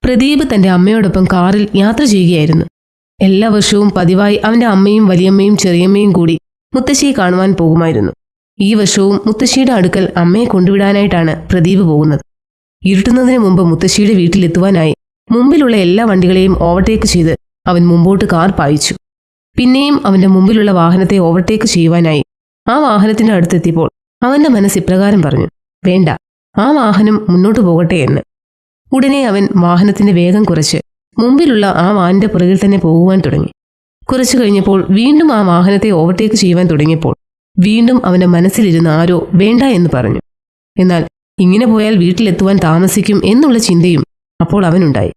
പ്രദീപ് തന്റെ അമ്മയോടൊപ്പം കാറിൽ യാത്ര ചെയ്യുകയായിരുന്നു. എല്ലാ വർഷവും പതിവായി അവന്റെ അമ്മയും വലിയമ്മയും ചെറിയമ്മയും കൂടി മുത്തശ്ശിയെ കാണുവാൻ പോകുമായിരുന്നു. ഈ വർഷവും മുത്തശ്ശിയുടെ അടുക്കൽ അമ്മയെ കൊണ്ടുവിടാനായിട്ടാണ് പ്രദീപ് പോകുന്നത്. ഇരുട്ടുന്നതിന് മുമ്പ് മുത്തശ്ശിയുടെ വീട്ടിലെത്തുവാനായി മുമ്പിലുള്ള എല്ലാ വണ്ടികളെയും ഓവർടേക്ക് ചെയ്ത് അവൻ മുമ്പോട്ട് കാർ പായിച്ചു. പിന്നെയും അവന്റെ മുമ്പിലുള്ള വാഹനത്തെ ഓവർടേക്ക് ചെയ്യുവാനായി ആ വാഹനത്തിന്റെ അടുത്തെത്തിയപ്പോൾ അവന്റെ മനസ്സ് ഇപ്രകാരം പറഞ്ഞു, വേണ്ട, ആ വാഹനം മുന്നോട്ടു പോകട്ടെ എന്ന്. ഉടനെ അവൻ വാഹനത്തിന്റെ വേഗം കുറച്ച് മുമ്പിലുള്ള ആ വാനിന്റെ പുറകിൽ തന്നെ പോകുവാൻ തുടങ്ങി. കുറച്ചു കഴിഞ്ഞപ്പോൾ വീണ്ടും ആ വാഹനത്തെ ഓവർടേക്ക് ചെയ്യുവാൻ തുടങ്ങിയപ്പോൾ വീണ്ടും അവന്റെ മനസ്സിലിരുന്ന് ആരോ വേണ്ട എന്ന് പറഞ്ഞു. എന്നാൽ ഇങ്ങനെ പോയാൽ വീട്ടിലെത്തുവാൻ താമസിക്കും എന്നുള്ള ചിന്തയും അപ്പോൾ അവനുണ്ടായി.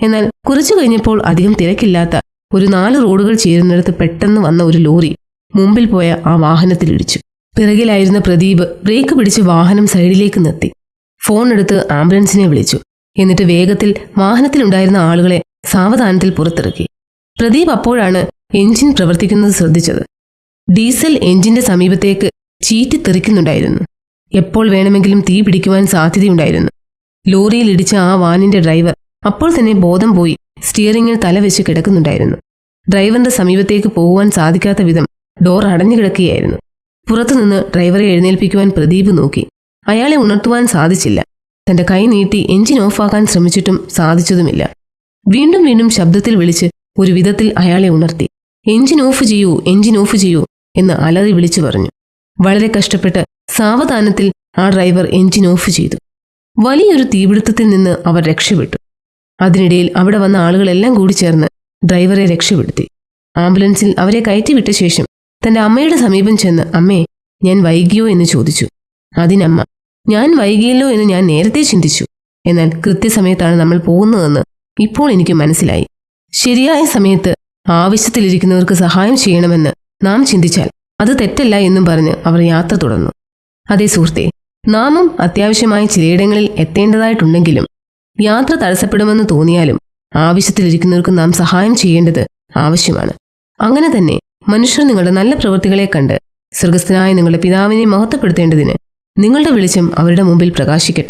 എന്നാൽ കുറച്ചു കഴിഞ്ഞപ്പോൾ അധികം തിരക്കില്ലാത്ത ഒരു 4 റോഡുകൾ ചേരുന്നിടത്ത് പെട്ടെന്ന് വന്ന ഒരു ലോറി മുമ്പിൽ പോയ ആ വാഹനത്തിലിടിച്ചു. പിറകിലായിരുന്ന പ്രദീപ് ബ്രേക്ക് പിടിച്ച് വാഹനം സൈഡിലേക്ക് നിർത്തി. ഫോൺ എടുത്ത് ആംബുലൻസിനെ വിളിച്ചു. എന്നിട്ട് വേഗത്തിൽ വാഹനത്തിലുണ്ടായിരുന്ന ആളുകളെ സാവധാനത്തിൽ പുറത്തിറക്കി. പ്രദീപ് അപ്പോഴാണ് എഞ്ചിൻ പ്രവർത്തിക്കുന്നത് ശ്രദ്ധിച്ചത്. ഡീസൽ എഞ്ചിന്റെ സമീപത്തേക്ക് ചീറ്റിത്തെറിക്കുന്നുണ്ടായിരുന്നു. എപ്പോൾ വേണമെങ്കിലും തീ പിടിക്കുവാൻ സാധ്യതയുണ്ടായിരുന്നു. ലോറിയിൽ ഇടിച്ച ആ വാനിന്റെ ഡ്രൈവർ അപ്പോൾ തന്നെ ബോധം പോയി സ്റ്റിയറിംഗിൽ തലവെച്ച് കിടക്കുന്നുണ്ടായിരുന്നു. ഡ്രൈവറിന്റെ സമീപത്തേക്ക് പോകുവാൻ സാധിക്കാത്ത വിധം ഡോർ അടഞ്ഞു കിടക്കുകയായിരുന്നു. പുറത്തുനിന്ന് ഡ്രൈവറെ എഴുന്നേൽപ്പിക്കുവാൻ പ്രദീപ് നോക്കി. അയാളെ ഉണർത്തുവാൻ സാധിച്ചില്ല. തന്റെ കൈ നീട്ടി എഞ്ചിൻ ഓഫാക്കാൻ ശ്രമിച്ചിട്ടും സാധിച്ചതുമില്ല. വീണ്ടും വീണ്ടും ശബ്ദത്തിൽ വിളിച്ച് ഒരു വിധത്തിൽ അയാളെ ഉണർത്തി. എഞ്ചിൻ ഓഫ് ചെയ്യൂ, എഞ്ചിൻ ഓഫ് ചെയ്യൂ എന്ന് അലറി വിളിച്ചു പറഞ്ഞു. വളരെ കഷ്ടപ്പെട്ട് സാവധാനത്തിൽ ആ ഡ്രൈവർ എഞ്ചിൻ ഓഫ് ചെയ്തു. വലിയൊരു തീപിടുത്തത്തിൽ നിന്ന് അവർ രക്ഷപ്പെട്ടു. അതിനിടയിൽ അവിടെ വന്ന ആളുകളെല്ലാം കൂടി ചേർന്ന് ഡ്രൈവറെ രക്ഷപ്പെടുത്തി. ആംബുലൻസിൽ അവരെ കയറ്റിവിട്ട ശേഷം തന്റെ അമ്മയുടെ സമീപം ചെന്ന്, അമ്മേ, ഞാൻ വൈകിയോ എന്ന് ചോദിച്ചു. അതിനമ്മ, ഞാൻ വൈകിയല്ലോ എന്ന് ഞാൻ നേരത്തെ ചിന്തിച്ചു. എന്നാൽ കൃത്യസമയത്താണ് നമ്മൾ പോകുന്നതെന്ന് ഇപ്പോൾ എനിക്ക് മനസ്സിലായി. ശരിയായ സമയത്ത് ആവശ്യത്തിലിരിക്കുന്നവർക്ക് സഹായം ചെയ്യണമെന്ന് നാം ചിന്തിച്ചാൽ അത് തെറ്റല്ല എന്നും പറഞ്ഞ് അവർ യാത്ര തുടർന്നു. അതേ സുഹൃത്തെ, നാമും അത്യാവശ്യമായി ചിലയിടങ്ങളിൽ എത്തേണ്ടതായിട്ടുണ്ടെങ്കിലും യാത്ര തടസ്സപ്പെടുമെന്ന് തോന്നിയാലും ആവശ്യത്തിലിരിക്കുന്നവർക്ക് നാം സഹായം ചെയ്യേണ്ടത് ആവശ്യമാണ്. അങ്ങനെ തന്നെ മനുഷ്യർ നിങ്ങളുടെ നല്ല പ്രവൃത്തികളെ കണ്ട് സ്വർഗസ്ഥനായ നിങ്ങളുടെ പിതാവിനെ മഹത്വപ്പെടുത്തേണ്ടതിന് നിങ്ങളുടെ വെളിച്ചം അവരുടെ മുമ്പിൽ പ്രകാശിക്കട്ടെ.